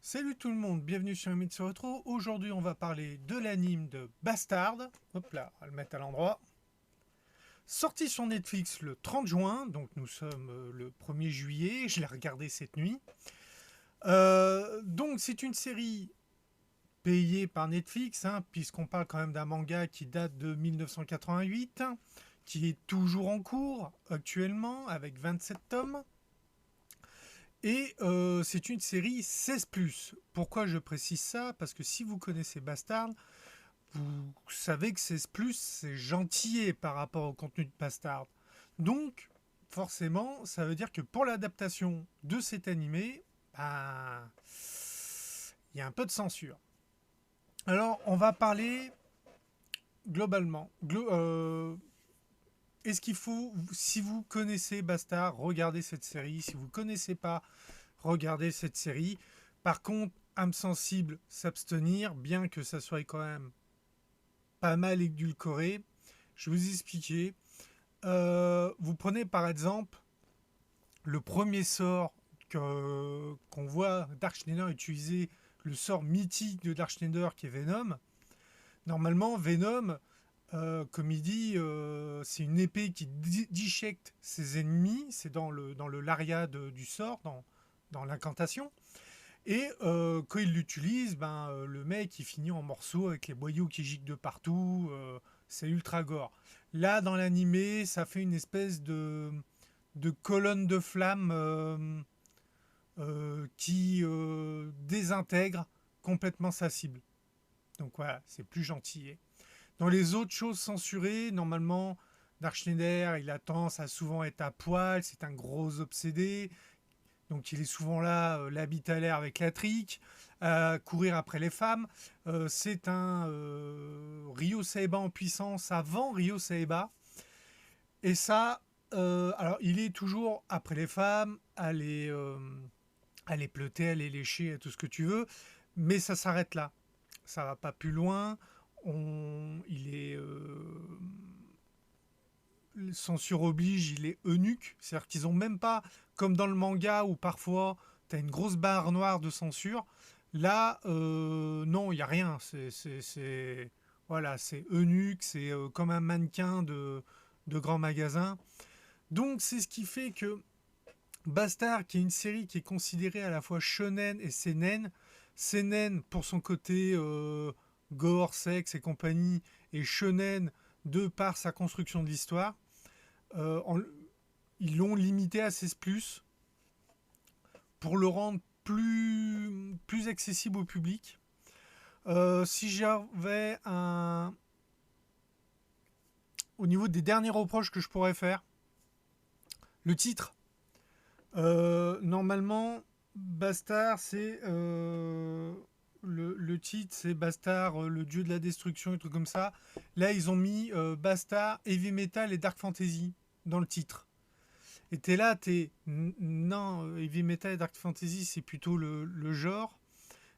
Salut tout le monde, bienvenue sur Mitsu Retro. Aujourd'hui, on va parler de l'anime de Bastard. Hop là, on va le mettre à l'endroit. Sorti sur Netflix le 30 juin, donc nous sommes le 1er juillet. Je l'ai regardé cette nuit. Donc, c'est une série payée par Netflix, puisqu'on parle quand même d'un manga qui date de 1988, qui est toujours en cours actuellement avec 27 tomes. Et c'est une série 16+. Pourquoi je précise ça? Parce que si vous connaissez Bastard, vous savez que 16+, c'est gentillet par rapport au contenu de Bastard. Donc, forcément, ça veut dire que pour l'adaptation de cet animé, ben, il y a un peu de censure. Alors, on va parler globalement. Est-ce qu'il faut, si vous connaissez Bastard, regardez cette série. Si vous ne connaissez pas, regardez cette série. Par contre, âme sensible, s'abstenir, bien que ça soit quand même pas mal édulcoré. Je vais vous expliquer. Vous prenez par exemple le premier sort qu'on voit Dark Schneider utiliser, le sort mythique de Dark Schneider qui est Venom. Normalement, Venom, comme il dit, c'est une épée qui disjecte ses ennemis. C'est dans le lariat du sort, dans l'incantation. Et quand il l'utilise, le mec il finit en morceaux avec les boyaux qui giclent de partout. C'est ultra gore. Là, dans l'animé, ça fait une espèce de colonne de flammes qui désintègre complètement sa cible. Donc voilà, c'est plus gentil. Dans les autres choses censurées, normalement, Dark Schneider, il a tendance à souvent être à poil, c'est un gros obsédé. Donc il est souvent là, la bite à l'air avec la trique, courir après les femmes. C'est un Ryo Saeba en puissance avant Ryo Saeba. Et ça, alors il est toujours après les femmes, à les pleuter, à les lécher, à tout ce que tu veux. Mais ça s'arrête là. Ça va pas plus loin. Il est censure oblige, il est eunuque. C'est-à-dire qu'ils ont même pas, comme dans le manga où parfois tu as une grosse barre noire de censure. Là, non, il n'y a rien. Voilà, c'est eunuque, c'est comme un mannequin de grand magasin. Donc c'est ce qui fait que Bastard, qui est une série qui est considérée à la fois shonen et seinen, seinen pour son côté gore, sexe et compagnie, et shonen de par sa construction de l'histoire, euh, en- ils l'ont limité à 16+, pour le rendre plus accessible au public. Si j'avais un... Au niveau des derniers reproches que je pourrais faire, le titre. Normalement, Bastard, c'est... le titre, c'est Bastard, le dieu de la destruction, et trucs comme ça. Là, ils ont mis Bastard, Heavy Metal et Dark Fantasy dans le titre. Et t'es là, non, Heavy Metal et Dark Fantasy, c'est plutôt le genre.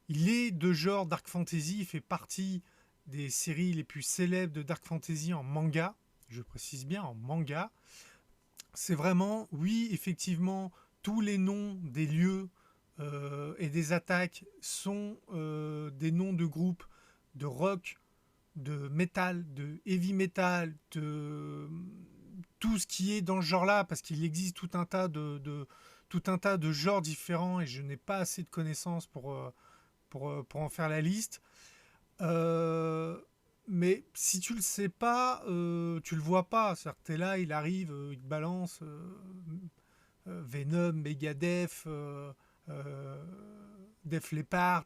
Il est de genre Dark Fantasy, il fait partie des séries les plus célèbres de Dark Fantasy en manga. Je précise bien en manga. C'est vraiment, oui, effectivement, tous les noms des lieux et des attaques sont des noms de groupes de rock, de metal, de heavy metal, de tout ce qui est dans ce genre-là, parce qu'il existe tout un tas de genres différents et je n'ai pas assez de connaissances pour en faire la liste. Euh, mais si tu le sais pas, tu le vois pas. C'est-à-dire que t'es là, il arrive, il te balance Venom, Megadeth, Def Leppard,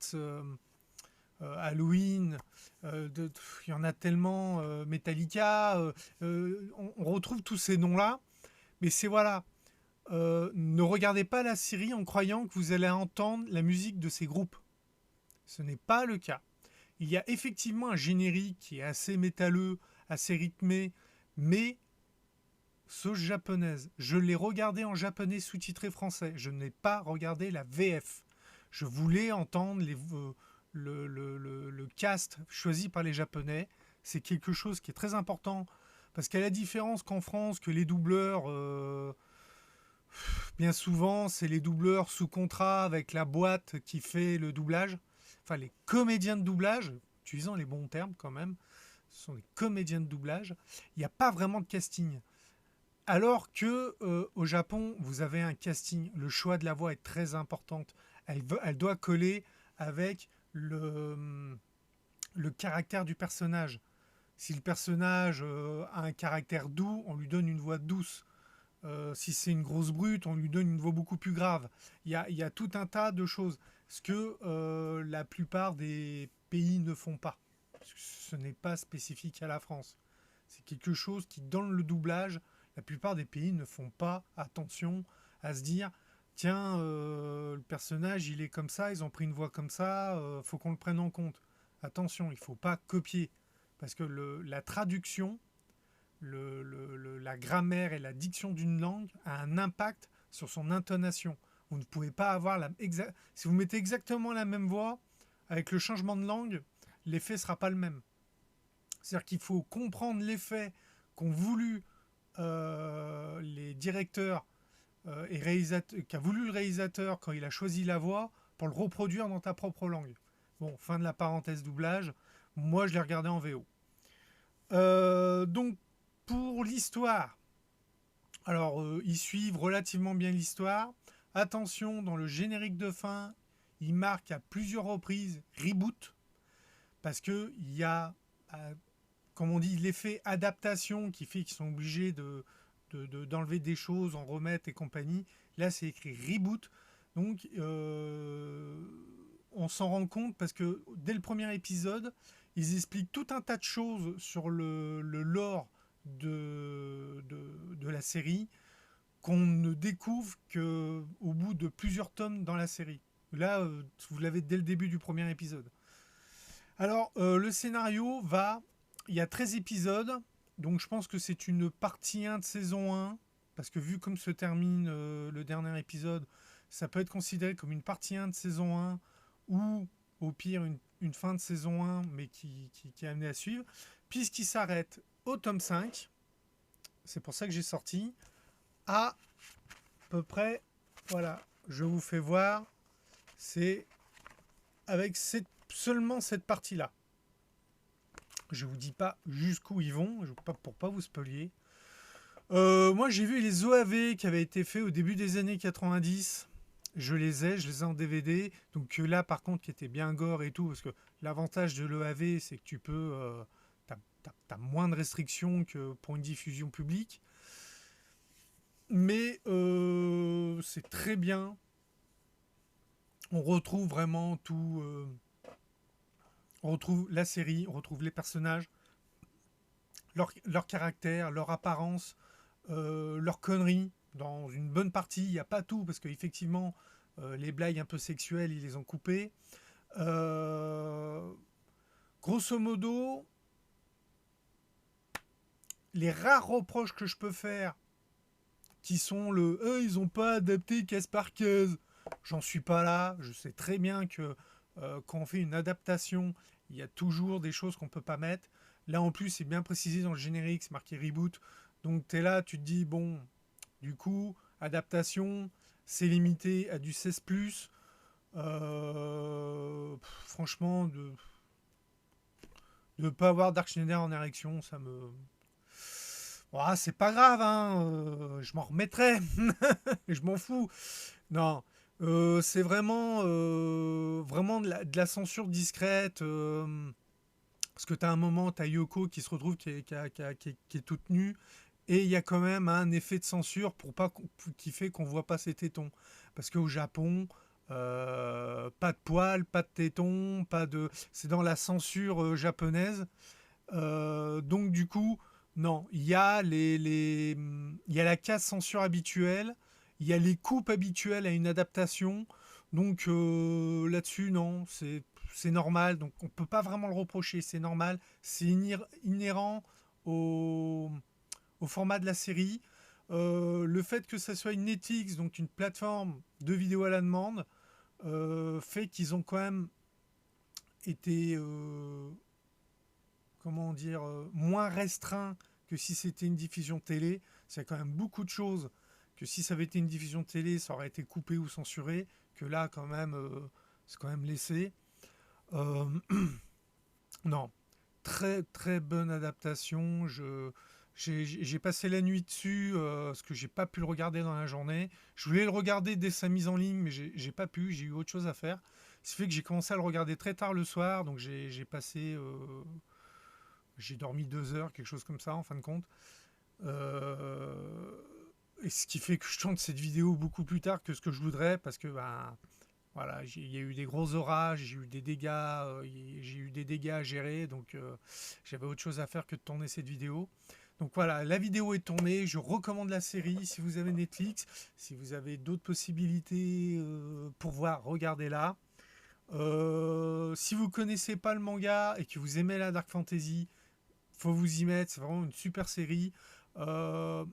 Halloween, il y en a tellement, Metallica, on retrouve tous ces noms-là, mais c'est voilà, ne regardez pas la série en croyant que vous allez entendre la musique de ces groupes. Ce n'est pas le cas. Il y a effectivement un générique qui est assez métalleux, assez rythmé, mais sauce japonaise. Je l'ai regardé en japonais sous-titré français. Je n'ai pas regardé la VF. Je voulais entendre le cast choisi par les Japonais. C'est quelque chose qui est très important parce qu'à la différence qu'en France, que les doubleurs Bien souvent, c'est les doubleurs sous contrat avec la boîte qui fait le doublage. Enfin, les comédiens de doublage, utilisant les bons termes quand même, ce sont des comédiens de doublage. Il n'y a pas vraiment de casting. Alors que au Japon, vous avez un casting. Le choix de la voix est très importante. Elle doit coller avec le caractère du personnage. Si le personnage a un caractère doux, on lui donne une voix douce. Si c'est une grosse brute, on lui donne une voix beaucoup plus grave. Il y a tout un tas de choses. Ce que la plupart des pays ne font pas. Ce n'est pas spécifique à la France. C'est quelque chose qui, dans le doublage, la plupart des pays ne font pas attention à se dire tiens, le personnage, il est comme ça, ils ont pris une voix comme ça, faut qu'on le prenne en compte. Attention, il ne faut pas copier. Parce que la traduction, la grammaire et la diction d'une langue a un impact sur son intonation. Vous ne pouvez pas avoir si vous mettez exactement la même voix, avec le changement de langue, l'effet ne sera pas le même. C'est-à-dire qu'il faut comprendre l'effet qu'ont voulu les directeurs et réalisateurs, qu'a voulu le réalisateur quand il a choisi la voix pour le reproduire dans ta propre langue. Bon, fin de la parenthèse doublage. Moi, je l'ai regardé en VO. Donc, pour l'histoire, alors ils suivent relativement bien l'histoire. Attention, dans le générique de fin, il marque à plusieurs reprises reboot parce que il y a, comme on dit, l'effet adaptation qui fait qu'ils sont obligés d'enlever des choses, en remettre et compagnie. Là, c'est écrit reboot. Donc, on s'en rend compte parce que dès le premier épisode, ils expliquent tout un tas de choses sur le lore de la série qu'on ne découvre qu'au bout de plusieurs tomes dans la série. Là, vous l'avez dès le début du premier épisode. Alors, le scénario va... Il y a 13 épisodes, donc je pense que c'est une partie 1 de saison 1, parce que vu comme se termine le dernier épisode, ça peut être considéré comme une partie 1 de saison 1, ou au pire une fin de saison 1, mais qui est amenée à suivre, puisqu'il s'arrête au tome 5, c'est pour ça que j'ai sorti, à peu près, voilà, je vous fais voir, c'est avec seulement cette partie-là. Je vous dis pas jusqu'où ils vont, pour pas vous spoiler. Moi, j'ai vu les OAV qui avaient été faits au début des années 90. Je les ai en DVD. Donc là, par contre, qui était bien gore et tout, parce que l'avantage de l'OAV, c'est que tu peux... t'as moins de restrictions que pour une diffusion publique. Mais c'est très bien. On retrouve vraiment tout... on retrouve la série, on retrouve les personnages, leur caractère, leur apparence, leurs conneries. Dans une bonne partie, il n'y a pas tout, parce qu'effectivement, les blagues un peu sexuelles, ils les ont coupées. Grosso modo, les rares reproches que je peux faire, qui sont ils n'ont pas adapté case par case. J'en suis pas là. Je sais très bien que quand on fait une adaptation, il y a toujours des choses qu'on peut pas mettre. Là en plus, c'est bien précisé dans le générique, c'est marqué reboot. Donc tu es là, tu te dis, bon, du coup, adaptation, c'est limité à du 16+. Franchement, de ne pas avoir Dark Schneider en érection, ça me... Oh, c'est pas grave, hein, je m'en remettrai. Je m'en fous. Non, c'est vraiment de la censure discrète. Parce que tu as un moment, tu as Yoko qui se retrouve, qui est toute nue. Et il y a quand même un effet de censure qui fait qu'on voit pas ses tétons. Parce qu'au Japon, pas de poils, pas de tétons, pas de... C'est dans la censure japonaise. Donc du coup, non, il y a il y a la case censure habituelle, il y a les coupes habituelles à une adaptation. Donc là-dessus, non, c'est normal. Donc on peut pas vraiment le reprocher, c'est normal. C'est inhérent au, au format de la série. Le fait que ça soit une Netflix, donc une plateforme de vidéo à la demande, fait qu'ils ont quand même été comment dire, moins restreint que si c'était une diffusion télé. C'est quand même beaucoup de choses que si ça avait été une diffusion de télé, ça aurait été coupé ou censuré, que là, quand même, c'est quand même laissé. Euh, non, très très bonne adaptation. J'ai passé la nuit dessus parce que j'ai pas pu le regarder dans la journée. Je voulais le regarder dès sa mise en ligne, mais j'ai pas pu. J'ai eu autre chose à faire. Ce qui fait que j'ai commencé à le regarder très tard le soir, donc j'ai dormi 2 heures, quelque chose comme ça en fin de compte. Euh, et ce qui fait que je tourne cette vidéo beaucoup plus tard que ce que je voudrais, parce que ben, voilà, il y a eu des gros orages, j'ai eu des dégâts, à gérer, donc j'avais autre chose à faire que de tourner cette vidéo. Donc voilà, la vidéo est tournée, je recommande la série. Si vous avez Netflix, si vous avez d'autres possibilités pour voir, regardez-la. Si vous connaissez pas le manga et que vous aimez la dark fantasy, faut vous y mettre, c'est vraiment une super série. Euh,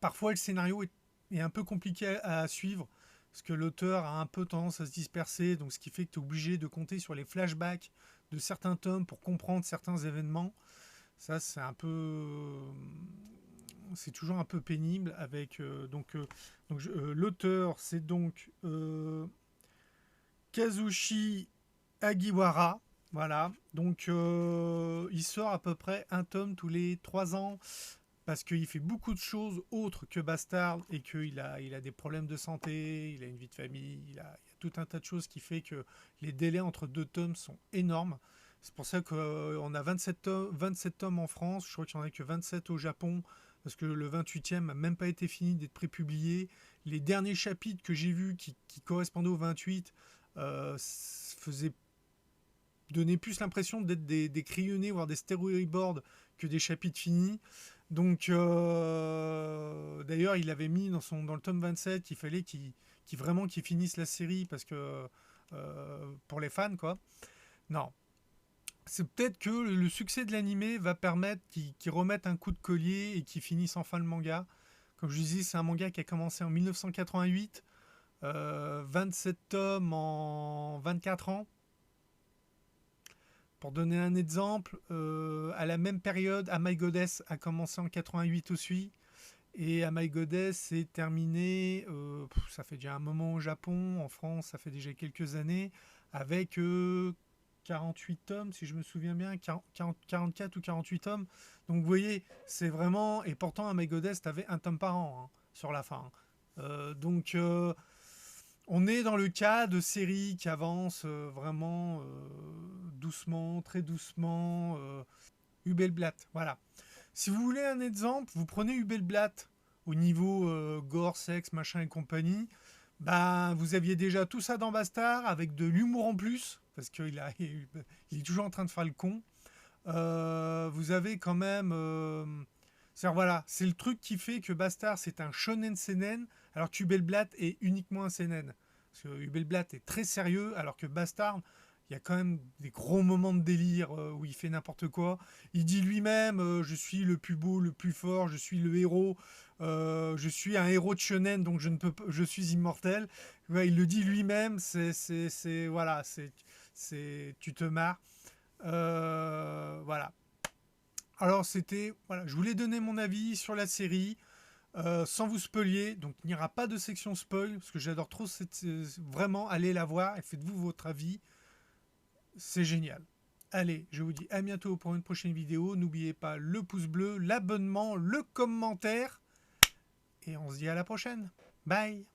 Parfois le scénario est un peu compliqué à suivre parce que l'auteur a un peu tendance à se disperser, donc ce qui fait que tu es obligé de compter sur les flashbacks de certains tomes pour comprendre certains événements. Ça, c'est toujours un peu pénible avec l'auteur, c'est donc Kazushi Agiwara. Voilà, donc il sort à peu près un tome tous les 3 ans parce qu'il fait beaucoup de choses autres que Bastard et qu'il a des problèmes de santé, il a une vie de famille, il y a tout un tas de choses qui fait que les délais entre 2 tomes sont énormes. C'est pour ça qu'on a 27 tomes en France, je crois qu'il n'y en a que 27 au Japon, parce que le 28e n'a même pas été fini d'être prépublié. Les derniers chapitres que j'ai vus qui correspondaient au 28 faisaient donner plus l'impression d'être des crayonnés, voire des storyboards que des chapitres finis. Donc, d'ailleurs, il avait mis dans le tome 27 qu'il fallait vraiment qu'il finisse la série parce que pour les fans, quoi. Non. C'est peut-être que le succès de l'animé va permettre qu'il remette un coup de collier et qu'il finisse enfin le manga. Comme je disais, c'est un manga qui a commencé en 1988, 27 tomes en 24 ans. Pour donner un exemple, à la même période, A My Goddess a commencé en 88 aussi. Et A My Goddess est terminé, ça fait déjà un moment au Japon, en France ça fait déjà quelques années, avec 48 tomes, si je me souviens bien, 44 ou 48 tomes. Donc vous voyez, c'est vraiment... Et pourtant, A My Goddess, t'avais un tome par an sur la fin. Donc on est dans le cas de séries qui avancent vraiment doucement, très doucement. Hubelblatt, voilà. Si vous voulez un exemple, vous prenez Hubelblatt au niveau gore, sexe, machin et compagnie. Ben, vous aviez déjà tout ça dans Bastard avec de l'humour en plus, parce il est toujours en train de faire le con. Vous avez quand même... voilà, c'est le truc qui fait que Bastard c'est un shonen seinen, alors que Hubelblatt est uniquement un seinen. Parce que Hubelblatt est très sérieux, alors que Bastard, il y a quand même des gros moments de délire où il fait n'importe quoi. Il dit lui-même je suis le plus beau, le plus fort, je suis le héros, je suis un héros de shonen, donc je suis immortel. Ouais, il le dit lui-même, voilà, tu te marres. Voilà. Alors voilà, je voulais donner mon avis sur la série. Sans vous spoiler, donc il n'y aura pas de section spoil parce que j'adore trop vraiment allez la voir et faites-vous votre avis, c'est génial. Allez, je vous dis à bientôt pour une prochaine vidéo. N'oubliez pas le pouce bleu, l'abonnement, le commentaire et on se dit à la prochaine. Bye.